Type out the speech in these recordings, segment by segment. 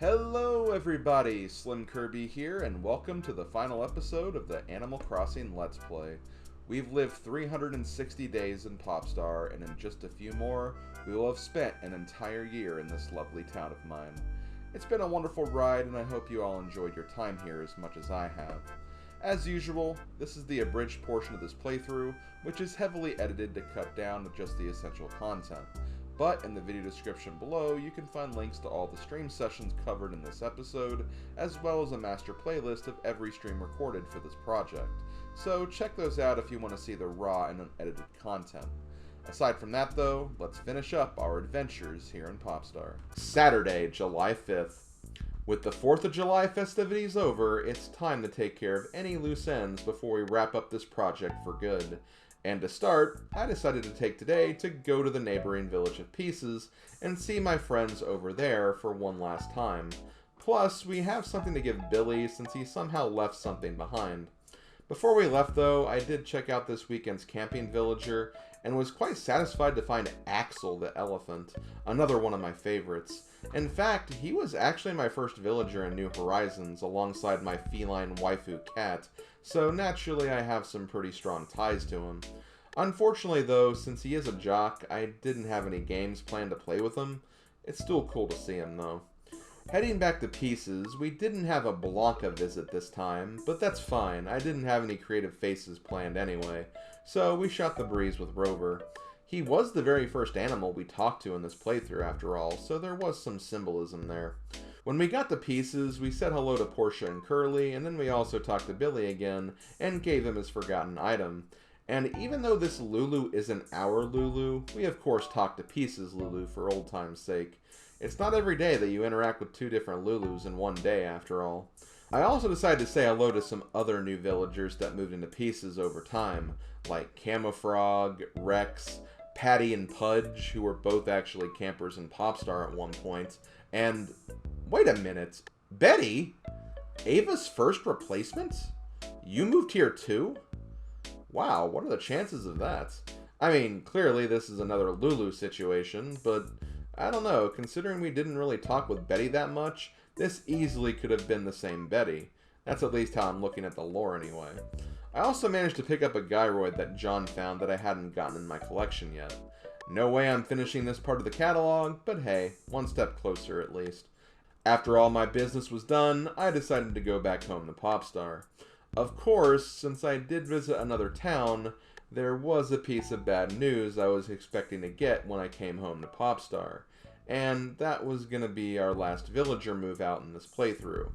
Hello everybody, SlimKirby here, and welcome to the final episode of the Animal Crossing Let's Play. We've lived 360 days in Popstar, and in just a few more, we will have spent an entire year in this lovely town of mine. It's been a wonderful ride, and I hope you all enjoyed your time here as much as I have. As usual, this is the abridged portion of this playthrough, which is heavily edited to cut down to just the essential content. But in the video description below, you can find links to all the stream sessions covered in this episode, as well as a master playlist of every stream recorded for this project. So check those out if you want to see the raw and unedited content. Aside from that though, let's finish up our adventures here in Popstar. Saturday, July 5th. With the 4th of July festivities over, it's time to take care of any loose ends before we wrap up this project for good. And to start, I decided to take today to go to the neighboring village of Pieces and see my friends over there for one last time. Plus, we have something to give Billy since he somehow left something behind. Before we left though, I did check out this weekend's camping villager and was quite satisfied to find Axel the elephant, another one of my favorites. In fact, he was actually my first villager in New Horizons alongside my feline waifu cat, so naturally I have some pretty strong ties to him. Unfortunately though, since he is a jock, I didn't have any games planned to play with him. It's still cool to see him though. Heading back to Pieces, we didn't have a Blanca visit this time, but that's fine, I didn't have any creative faces planned anyway, so we shot the breeze with Rover. He was the very first animal we talked to in this playthrough after all, so there was some symbolism there. When we got to Pieces, we said hello to Portia and Curly, and then we also talked to Billy again, and gave him his forgotten item. And even though this Lulu isn't our Lulu, we of course talked to Pieces Lulu for old time's sake. It's not every day that you interact with two different Lulus in one day, after all. I also decided to say hello to some other new villagers that moved into Pieces over time, like Camofrog, Rex, Patty and Pudge, who were both actually campers in Popstar at one point, and... wait a minute, Betty? Ava's first replacement? You moved here too? Wow, what are the chances of that? I mean, clearly this is another Lulu situation, but I don't know, considering we didn't really talk with Betty that much, this easily could have been the same Betty. That's at least how I'm looking at the lore anyway. I also managed to pick up a gyroid that John found that I hadn't gotten in my collection yet. No way I'm finishing this part of the catalog, but hey, one step closer at least. After all my business was done, I decided to go back home to Popstar. Of course, since I did visit another town, there was a piece of bad news I was expecting to get when I came home to Popstar. And that was going to be our last villager move out in this playthrough.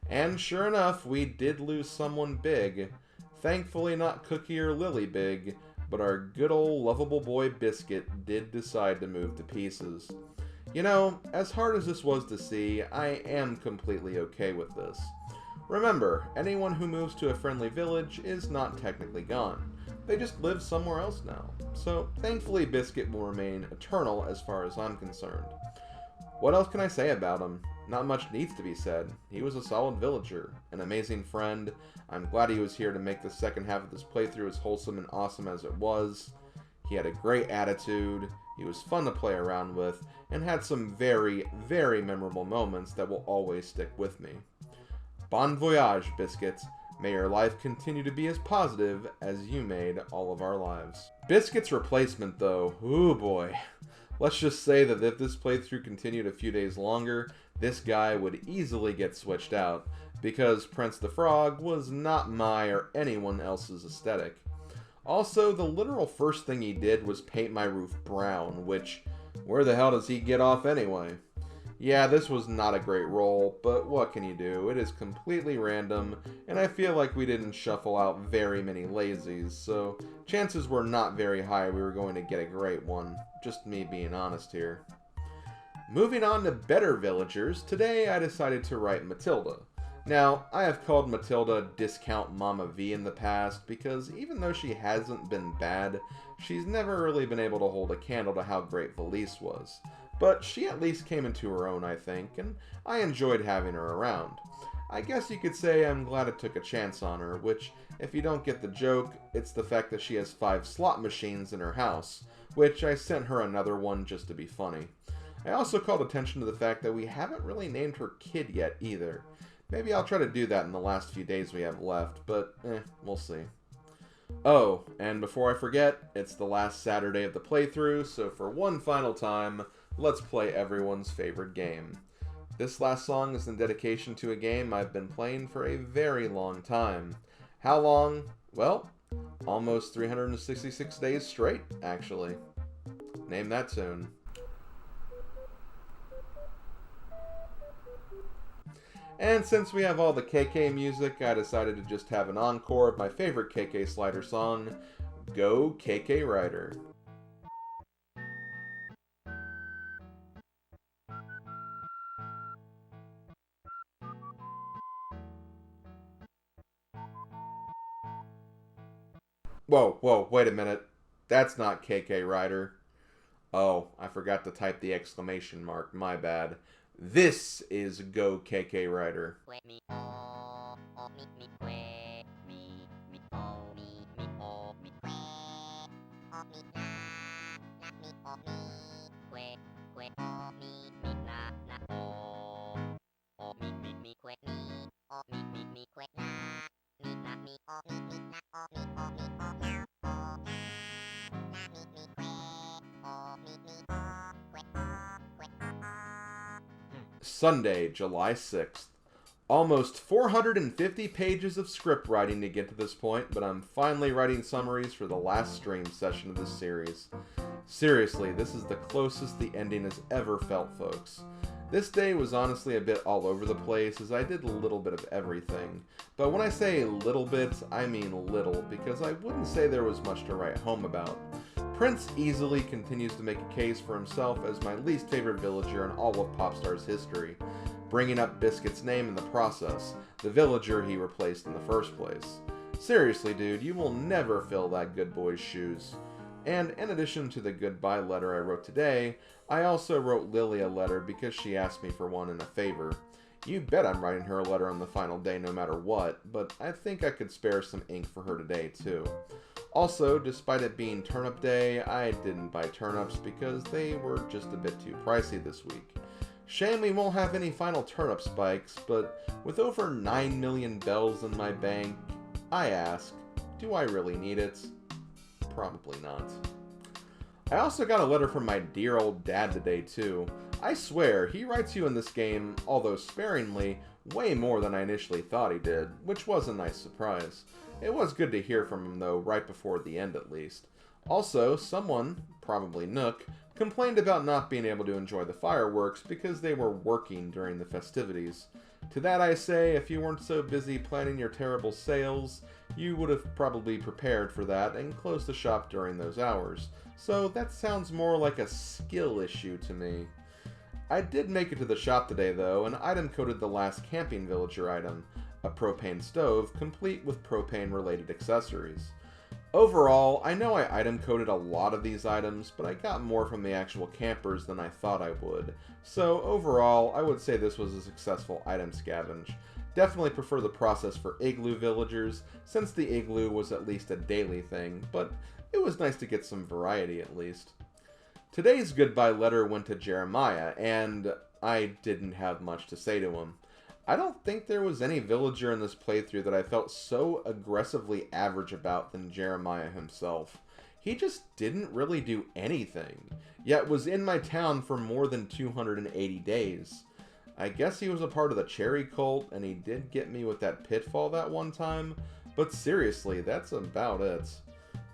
And sure enough, we did lose someone big. Thankfully not Cookie or Lily big, but our good old lovable boy Biscuit did decide to move to Pieces. You know, as hard as this was to see, I am completely okay with this. Remember, anyone who moves to a friendly village is not technically gone. They just live somewhere else now. So, thankfully Biscuit will remain eternal as far as I'm concerned. What else can I say about him? Not much needs to be said. He was a solid villager, an amazing friend. I'm glad he was here to make the second half of this playthrough as wholesome and awesome as it was. He had a great attitude, he was fun to play around with, and had some very, very memorable moments that will always stick with me. Bon voyage, Biscuit. May your life continue to be as positive as you made all of our lives. Biscuit's replacement though, ooh boy. Let's just say that if this playthrough continued a few days longer, this guy would easily get switched out, because Prince the Frog was not my or anyone else's aesthetic. Also, the literal first thing he did was paint my roof brown, which, where the hell does he get off anyway? Yeah, this was not a great roll, but what can you do? It is completely random, and I feel like we didn't shuffle out very many lazies, so chances were not very high we were going to get a great one. Just me being honest here. Moving on to better villagers, today I decided to write Matilda. Now, I have called Matilda Discount Mama V in the past because even though she hasn't been bad, she's never really been able to hold a candle to how great Valise was. But she at least came into her own, I think, and I enjoyed having her around. I guess you could say I'm glad I took a chance on her, which, if you don't get the joke, it's the fact that she has 5 slot machines in her house, which I sent her another one just to be funny. I also called attention to the fact that we haven't really named her kid yet either. Maybe I'll try to do that in the last few days we have left, but we'll see. Oh, and before I forget, it's the last Saturday of the playthrough, so for one final time, let's play everyone's favorite game. This last song is in dedication to a game I've been playing for a very long time. How long? Well, almost 366 days straight, actually. Name that tune. And since we have all the KK music, I decided to just have an encore of my favorite KK Slider song, Go KK Rider. Whoa, wait a minute. That's not KK Rider. Oh, I forgot to type the exclamation mark, my bad. This is Go KK Rider. Sunday, July 6th. Almost 450 pages of script writing to get to this point, but I'm finally writing summaries for the last stream session of this series. Seriously, this is the closest the ending has ever felt, folks. This day was honestly a bit all over the place, as I did a little bit of everything. But when I say little bit, I mean little, because I wouldn't say there was much to write home about. Prince easily continues to make a case for himself as my least favorite villager in all of Popstar's history, bringing up Biscuit's name in the process, the villager he replaced in the first place. Seriously, dude, you will never fill that good boy's shoes. And in addition to the goodbye letter I wrote today, I also wrote Lily a letter because she asked me for one in a favor. You bet I'm writing her a letter on the final day no matter what, but I think I could spare some ink for her today too. Also, despite it being turnip day, I didn't buy turnips because they were just a bit too pricey this week. Shame we won't have any final turnip spikes, but with over 9 million bells in my bank, I ask, do I really need it? Probably not. I also got a letter from my dear old dad today too. I swear, he writes you in this game, although sparingly, way more than I initially thought he did, which was a nice surprise. It was good to hear from him though, right before the end at least. Also, someone, probably Nook, complained about not being able to enjoy the fireworks because they were working during the festivities. To that I say, if you weren't so busy planning your terrible sales, you would have probably prepared for that and closed the shop during those hours. So that sounds more like a skill issue to me. I did make it to the shop today though, and item coded the last camping villager item, a propane stove complete with propane related accessories. Overall, I know I item coded a lot of these items, but I got more from the actual campers than I thought I would. So overall, I would say this was a successful item scavenge. Definitely prefer the process for igloo villagers, since the igloo was at least a daily thing, but it was nice to get some variety at least. Today's goodbye letter went to Jeremiah, and I didn't have much to say to him. I don't think there was any villager in this playthrough that I felt so aggressively average about than Jeremiah himself. He just didn't really do anything, yet was in my town for more than 280 days. I guess he was a part of the cherry cult, and he did get me with that pitfall that one time, but seriously, that's about it.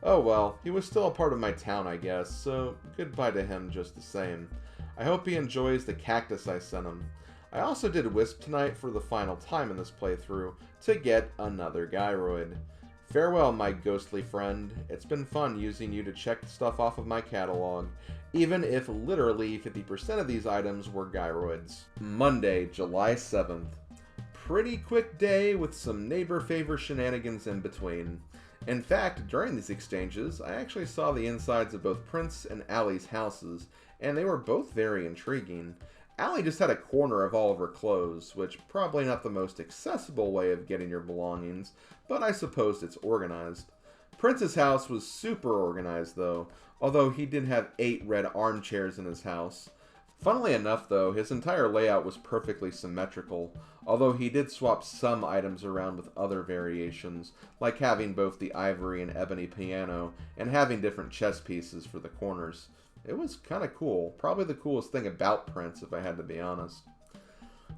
Oh well, he was still a part of my town, I guess, so goodbye to him just the same. I hope he enjoys the cactus I sent him. I also did Wisp tonight for the final time in this playthrough to get another Gyroid. Farewell, my ghostly friend. It's been fun using you to check stuff off of my catalog, even if literally 50% of these items were Gyroids. Monday, July 7th. Pretty quick day with some neighbor favor shenanigans in between. In fact, during these exchanges, I actually saw the insides of both Prince and Allie's houses, and they were both very intriguing. Allie just had a corner of all of her clothes, which probably not the most accessible way of getting your belongings, but I suppose it's organized. Prince's house was super organized though, although he did have 8 red armchairs in his house. Funnily enough, though, his entire layout was perfectly symmetrical, although he did swap some items around with other variations, like having both the ivory and ebony piano, and having different chess pieces for the corners. It was kinda cool. Probably the coolest thing about Prince, if I had to be honest.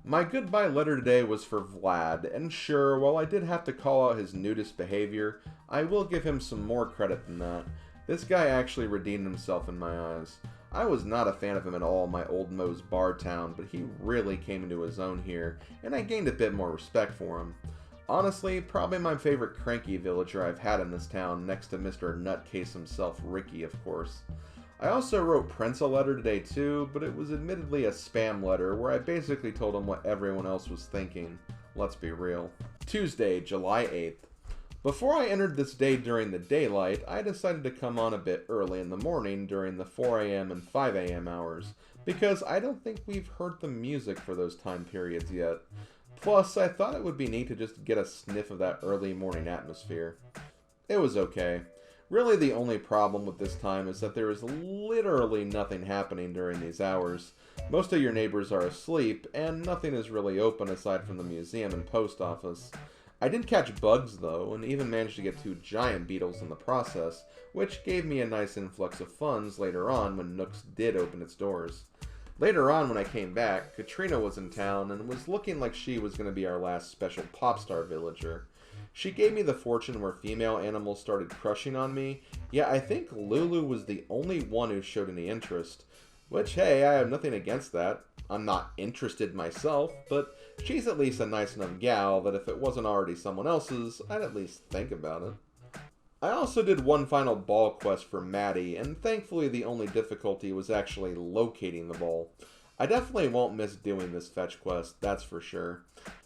My goodbye letter today was for Vlad, and sure, while I did have to call out his nudist behavior, I will give him some more credit than that. This guy actually redeemed himself in my eyes. I was not a fan of him at all in my old Moe's bar town, but he really came into his own here, and I gained a bit more respect for him. Honestly, probably my favorite cranky villager I've had in this town, next to Mr. Nutcase himself, Ricky, of course. I also wrote Prince a letter today too, but it was admittedly a spam letter where I basically told him what everyone else was thinking. Let's be real. Tuesday, July 8th. Before I entered this day during the daylight, I decided to come on a bit early in the morning during the 4 a.m. and 5 a.m. hours, because I don't think we've heard the music for those time periods yet. Plus, I thought it would be neat to just get a sniff of that early morning atmosphere. It was okay. Really, the only problem with this time is that there is literally nothing happening during these hours. Most of your neighbors are asleep, and nothing is really open aside from the museum and post office. I did catch bugs, though, and even managed to get 2 giant beetles in the process, which gave me a nice influx of funds later on when Nooks did open its doors. Later on, when I came back, Katrina was in town and was looking like she was going to be our last special popstar villager. She gave me the fortune where female animals started crushing on me, yet I think Lulu was the only one who showed any interest. Which, hey, I have nothing against that. I'm not interested myself, but she's at least a nice enough gal that if it wasn't already someone else's, I'd at least think about it. I also did one final ball quest for Maddie, and thankfully the only difficulty was actually locating the ball. I definitely won't miss doing this fetch quest, that's for sure.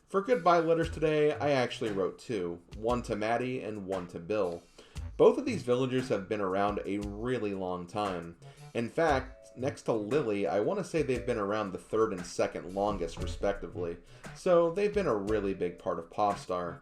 For goodbye letters today, I actually wrote 2, one to Maddie and one to Bill. Both of these villagers have been around a really long time. In fact, next to Lily, I want to say they've been around the 3rd and 2nd longest respectively, so they've been a really big part of Popstar.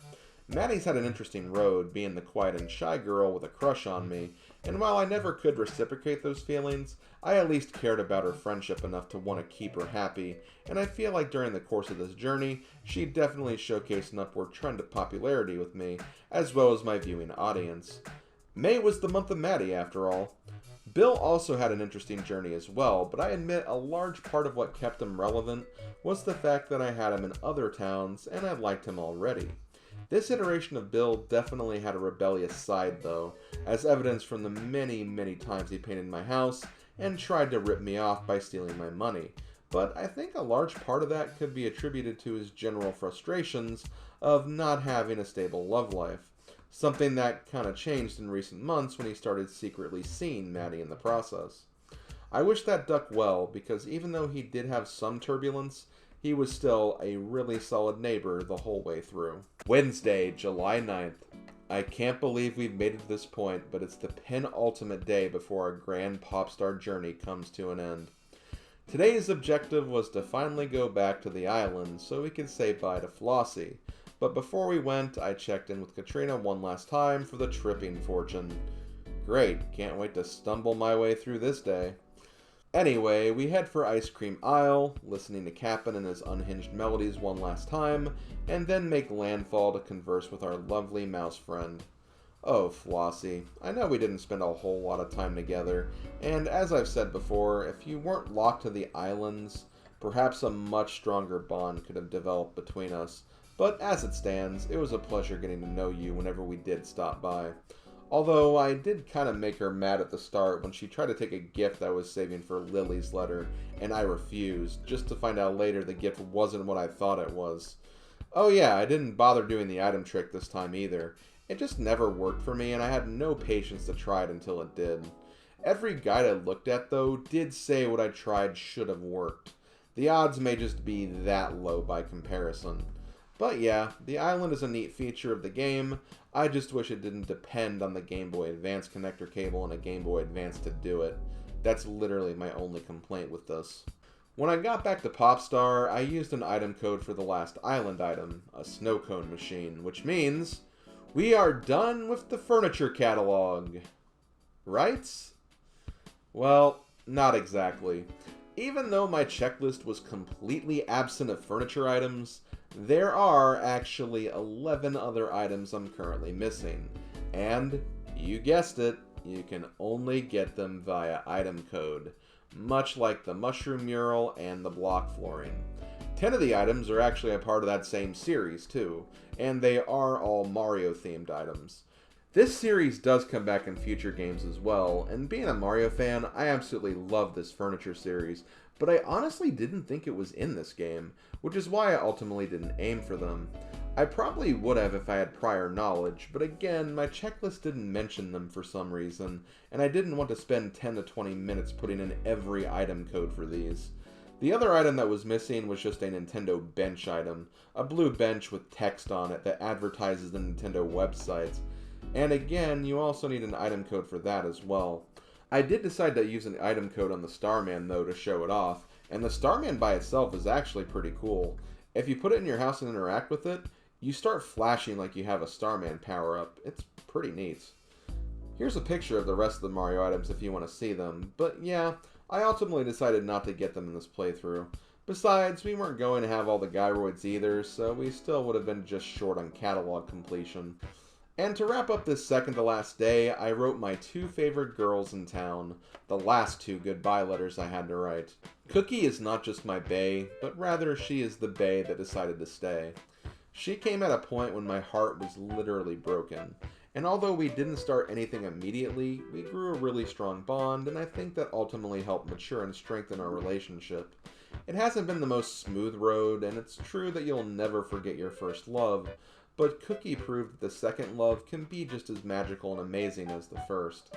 Maddie's had an interesting road, being the quiet and shy girl with a crush on me, and while I never could reciprocate those feelings, I at least cared about her friendship enough to want to keep her happy, and I feel like during the course of this journey, she definitely showcased an upward trend of popularity with me, as well as my viewing audience. May was the month of Maddie, after all. Bill also had an interesting journey as well, but I admit a large part of what kept him relevant was the fact that I had him in other towns, and I liked him already. This iteration of Bill definitely had a rebellious side, though, as evidenced from the many times he painted my house and tried to rip me off by stealing my money. But I think a large part of that could be attributed to his general frustrations of not having a stable love life. Something that kind of changed in recent months when he started secretly seeing Maddie in the process. I wish that duck well, because even though he did have some turbulence, he was still a really solid neighbor the whole way through. Wednesday, July 9th. I can't believe we've made it to this point, but it's the penultimate day before our grand Popstar journey comes to an end. Today's objective was to finally go back to the island so we could say bye to Flossie. But before we went, I checked in with Katrina one last time for the tripping fortune. Great, can't wait to stumble my way through this day. Anyway, we head for Ice Cream Isle, listening to Cap'n and his unhinged melodies one last time, and then make landfall to converse with our lovely mouse friend. Oh, Flossie, I know we didn't spend a whole lot of time together, and as I've said before, if you weren't locked to the islands, perhaps a much stronger bond could have developed between us. But as it stands, it was a pleasure getting to know you whenever we did stop by. Although I did kind of make her mad at the start when she tried to take a gift I was saving for Lily's letter, and I refused, just to find out later the gift wasn't what I thought it was. Oh yeah, I didn't bother doing the item trick this time either. It just never worked for me, and I had no patience to try it until it did. Every guide I looked at, though, did say what I tried should have worked. The odds may just be that low by comparison. But yeah, the island is a neat feature of the game. I just wish it didn't depend on the Game Boy Advance connector cable and a Game Boy Advance to do it. That's literally my only complaint with this. When I got back to Popstar, I used an item code for the last island item, a snow cone machine, which means we are done with the furniture catalog. Right? Well, not exactly. Even though my checklist was completely absent of furniture items, there are actually 11 other items I'm currently missing. And, you guessed it, you can only get them via item code, much like the mushroom mural and the block flooring. 10 of the items are actually a part of that same series too, and they are all Mario themed items. This series does come back in future games as well, and being a Mario fan, I absolutely love this furniture series, but I honestly didn't think it was in this game, which is why I ultimately didn't aim for them. I probably would have if I had prior knowledge, but again, my checklist didn't mention them for some reason, and I didn't want to spend 10 to 20 minutes putting in every item code for these. The other item that was missing was just a Nintendo bench item, a blue bench with text on it that advertises the Nintendo website. And again, you also need an item code for that as well. I did decide to use an item code on the Starman though to show it off, and the Starman by itself is actually pretty cool. If you put it in your house and interact with it, you start flashing like you have a Starman power-up. It's pretty neat. Here's a picture of the rest of the Mario items if you want to see them, but yeah, I ultimately decided not to get them in this playthrough. Besides, we weren't going to have all the gyroids either, so we still would have been just short on catalog completion. And to wrap up this second to last day, I wrote my 2 favorite girls in town, the last 2 goodbye letters I had to write. Cookie is not just my bae, but rather she is the bae that decided to stay. She came at a point when my heart was literally broken, and although we didn't start anything immediately, we grew a really strong bond, and I think that ultimately helped mature and strengthen our relationship. It hasn't been the most smooth road, and it's true that you'll never forget your first love, but Cookie proved that the second love can be just as magical and amazing as the first.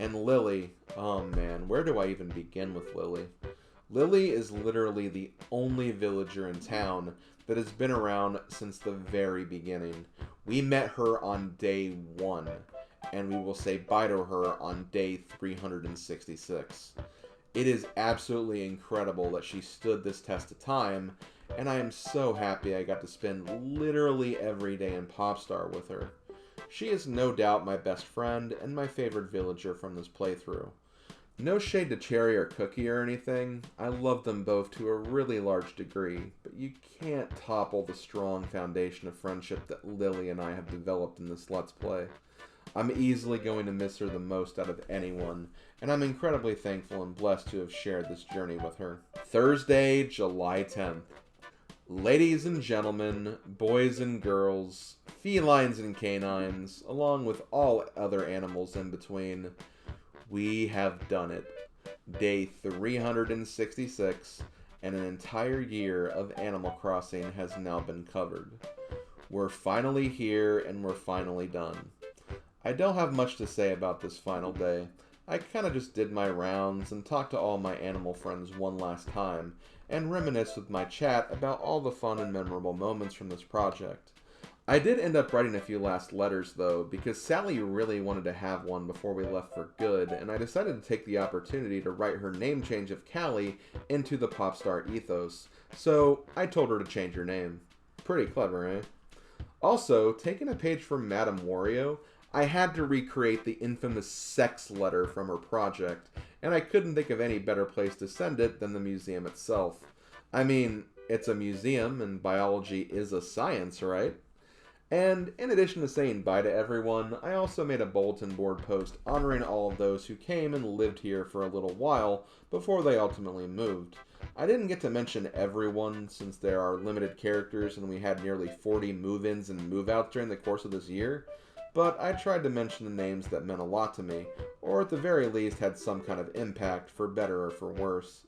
And Lily, oh man, where do I even begin with Lily? Lily is literally the only villager in town that has been around since the very beginning. We met her on day 1, and we will say bye to her on day 366. It is absolutely incredible that she stood this test of time, and I am so happy I got to spend literally every day in Popstar with her. She is no doubt my best friend and my favorite villager from this playthrough. No shade to Cherry or Cookie or anything, I love them both to a really large degree, but you can't topple the strong foundation of friendship that Lily and I have developed in this Let's Play. I'm easily going to miss her the most out of anyone, and I'm incredibly thankful and blessed to have shared this journey with her. Thursday, July 10th. Ladies and gentlemen, boys and girls, felines and canines, along with all other animals in between, we have done it. Day 366, and an entire year of Animal Crossing has now been covered. We're finally here, and we're finally done. I don't have much to say about this final day. I kinda just did my rounds and talked to all my animal friends one last time, and reminisced with my chat about all the fun and memorable moments from this project. I did end up writing a few last letters though, because Sally really wanted to have one before we left for good, and I decided to take the opportunity to write her name change of Callie into the Popstar ethos, so I told her to change her name. Pretty clever, eh? Also, taking a page from Madame Wario, I had to recreate the infamous sex letter from her project, and I couldn't think of any better place to send it than the museum itself. I mean, it's a museum, and biology is a science, right? And in addition to saying bye to everyone, I also made a bulletin board post honoring all of those who came and lived here for a little while before they ultimately moved. I didn't get to mention everyone since there are limited characters and we had nearly 40 move-ins and move-outs during the course of this year, but I tried to mention the names that meant a lot to me, or at the very least had some kind of impact, for better or for worse.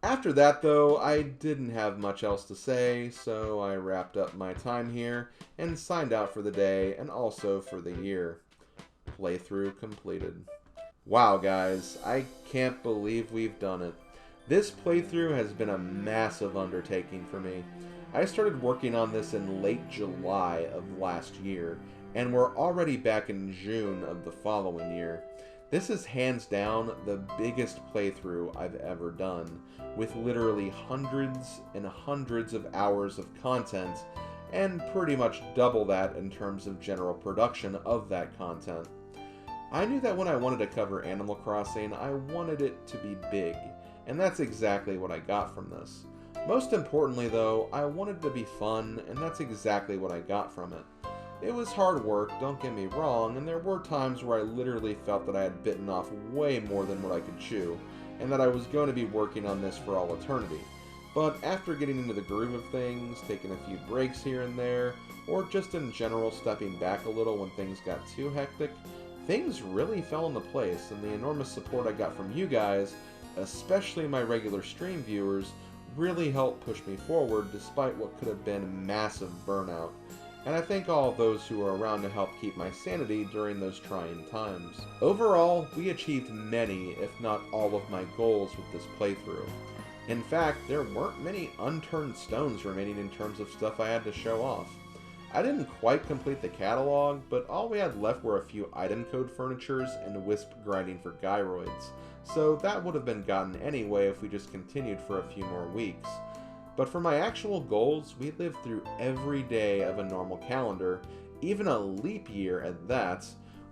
After that, though, I didn't have much else to say, so I wrapped up my time here and signed out for the day and also for the year. Playthrough completed. Wow, guys, I can't believe we've done it. This playthrough has been a massive undertaking for me. I started working on this in late July of last year, and we're already back in June of the following year. This is hands down the biggest playthrough I've ever done, with literally hundreds and hundreds of hours of content, and pretty much double that in terms of general production of that content. I knew that when I wanted to cover Animal Crossing, I wanted it to be big, and that's exactly what I got from this. Most importantly though, I wanted it to be fun, and that's exactly what I got from it. It was hard work, don't get me wrong, and there were times where I literally felt that I had bitten off way more than what I could chew, and that I was going to be working on this for all eternity. But after getting into the groove of things, taking a few breaks here and there, or just in general stepping back a little when things got too hectic, things really fell into place, and the enormous support I got from you guys, especially my regular stream viewers, really helped push me forward despite what could have been massive burnout. And I thank all of those who were around to help keep my sanity during those trying times. Overall, we achieved many, if not all of my goals with this playthrough. In fact, there weren't many unturned stones remaining in terms of stuff I had to show off. I didn't quite complete the catalog, but all we had left were a few item code furnitures and wisp grinding for gyroids, so that would have been gotten anyway if we just continued for a few more weeks. But for my actual goals, we lived through every day of a normal calendar, even a leap year at that.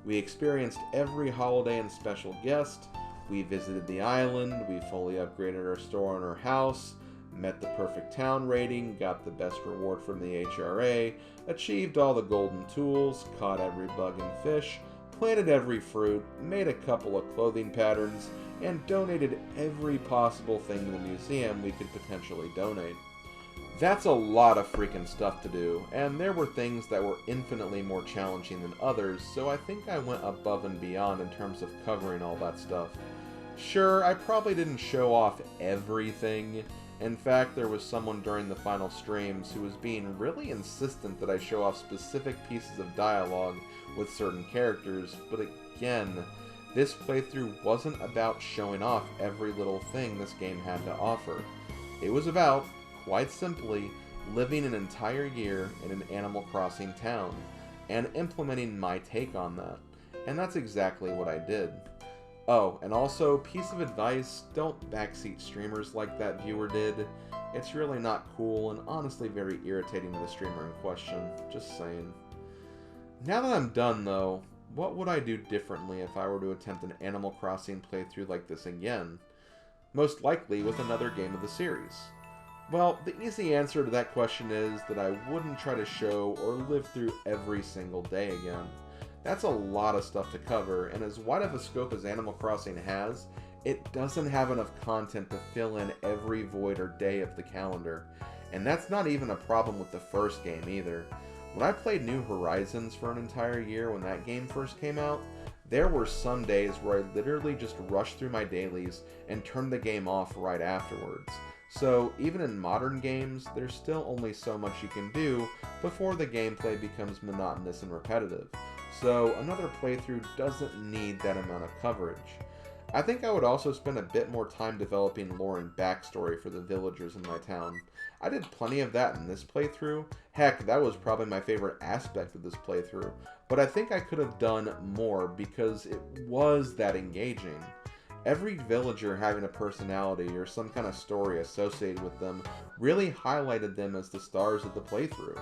We experienced every holiday and special guest, we visited the island, we fully upgraded our store and our house, met the perfect town rating, got the best reward from the HRA, achieved all the golden tools, caught every bug and fish, planted every fruit, made a couple of clothing patterns, and donated every possible thing in the museum we could potentially donate. That's a lot of freaking stuff to do, and there were things that were infinitely more challenging than others, so I think I went above and beyond in terms of covering all that stuff. Sure, I probably didn't show off everything. In fact, there was someone during the final streams who was being really insistent that I show off specific pieces of dialogue with certain characters, but again, this playthrough wasn't about showing off every little thing this game had to offer. It was about, quite simply, living an entire year in an Animal Crossing town, and implementing my take on that. And that's exactly what I did. Oh, and also, piece of advice, don't backseat streamers like that viewer did. It's really not cool and honestly very irritating to the streamer in question. Just saying. Now that I'm done though, what would I do differently if I were to attempt an Animal Crossing playthrough like this again? Most likely with another game of the series. Well, the easy answer to that question is that I wouldn't try to show or live through every single day again. That's a lot of stuff to cover, and as wide of a scope as Animal Crossing has, it doesn't have enough content to fill in every void or day of the calendar. And that's not even a problem with the first game either. When I played New Horizons for an entire year when that game first came out, there were some days where I literally just rushed through my dailies and turned the game off right afterwards. So even in modern games, there's still only so much you can do before the gameplay becomes monotonous and repetitive. So another playthrough doesn't need that amount of coverage. I think I would also spend a bit more time developing lore and backstory for the villagers in my town. I did plenty of that in this playthrough. Heck, that was probably my favorite aspect of this playthrough. But I think I could have done more because it was that engaging. Every villager having a personality or some kind of story associated with them really highlighted them as the stars of the playthrough.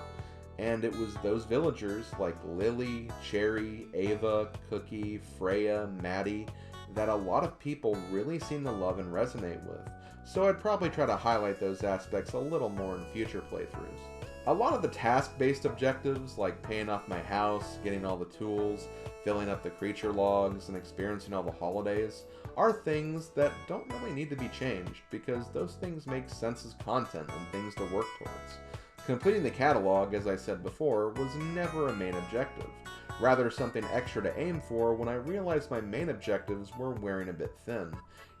And it was those villagers like Lily, Cherry, Ava, Cookie, Freya, Maddie that a lot of people really seem to love and resonate with. So I'd probably try to highlight those aspects a little more in future playthroughs. A lot of the task-based objectives, like paying off my house, getting all the tools, filling up the creature logs, and experiencing all the holidays, are things that don't really need to be changed, because those things make sense as content and things to work towards. Completing the catalog, as I said before, was never a main objective, rather something extra to aim for when I realized my main objectives were wearing a bit thin.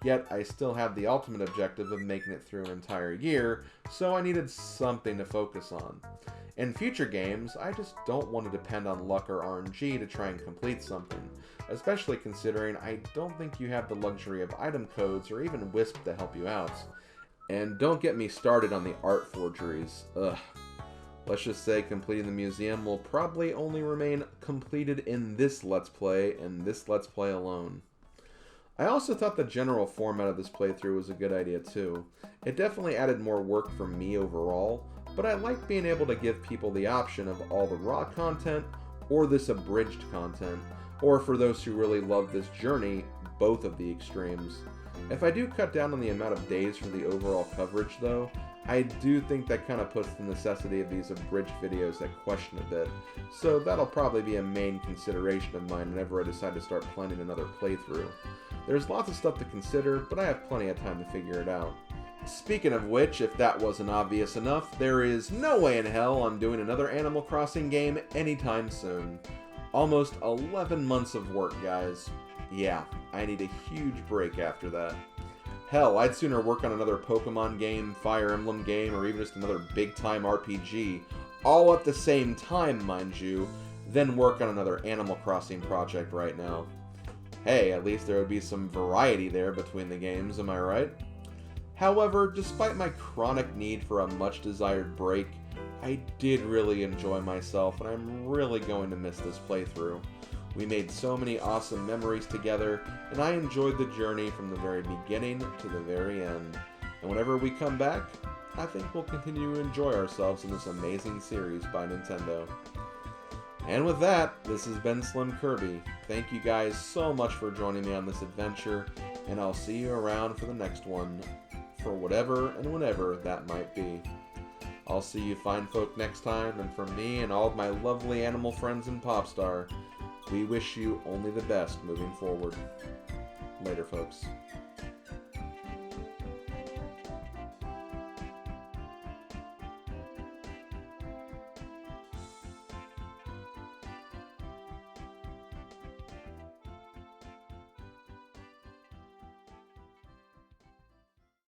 Yet I still had the ultimate objective of making it through an entire year, so I needed something to focus on. In future games, I just don't want to depend on luck or RNG to try and complete something, especially considering I don't think you have the luxury of item codes or even Wisp to help you out. And don't get me started on the art forgeries. Ugh. Let's just say completing the museum will probably only remain completed in this Let's Play, and this Let's Play alone. I also thought the general format of this playthrough was a good idea too. It definitely added more work for me overall, but I like being able to give people the option of all the raw content, or this abridged content, or for those who really love this journey, both of the extremes. If I do cut down on the amount of days for the overall coverage though, I do think that kind of puts the necessity of these abridged videos at question a bit, so that'll probably be a main consideration of mine whenever I decide to start planning another playthrough. There's lots of stuff to consider, but I have plenty of time to figure it out. Speaking of which, if that wasn't obvious enough, there is no way in hell I'm doing another Animal Crossing game anytime soon. Almost 11 months of work, guys. Yeah, I need a huge break after that. Hell, I'd sooner work on another Pokemon game, Fire Emblem game, or even just another big-time RPG, all at the same time, mind you, than work on another Animal Crossing project right now. Hey, at least there would be some variety there between the games, am I right? However, despite my chronic need for a much-desired break, I did really enjoy myself, and I'm really going to miss this playthrough. We made so many awesome memories together, and I enjoyed the journey from the very beginning to the very end. And whenever we come back, I think we'll continue to enjoy ourselves in this amazing series by Nintendo. And with that, this has been SlimKirby. Thank you guys so much for joining me on this adventure, and I'll see you around for the next one, for whatever and whenever that might be. I'll see you fine folk next time, and from me and all of my lovely animal friends in Popstar, we wish you only the best moving forward. Later, folks.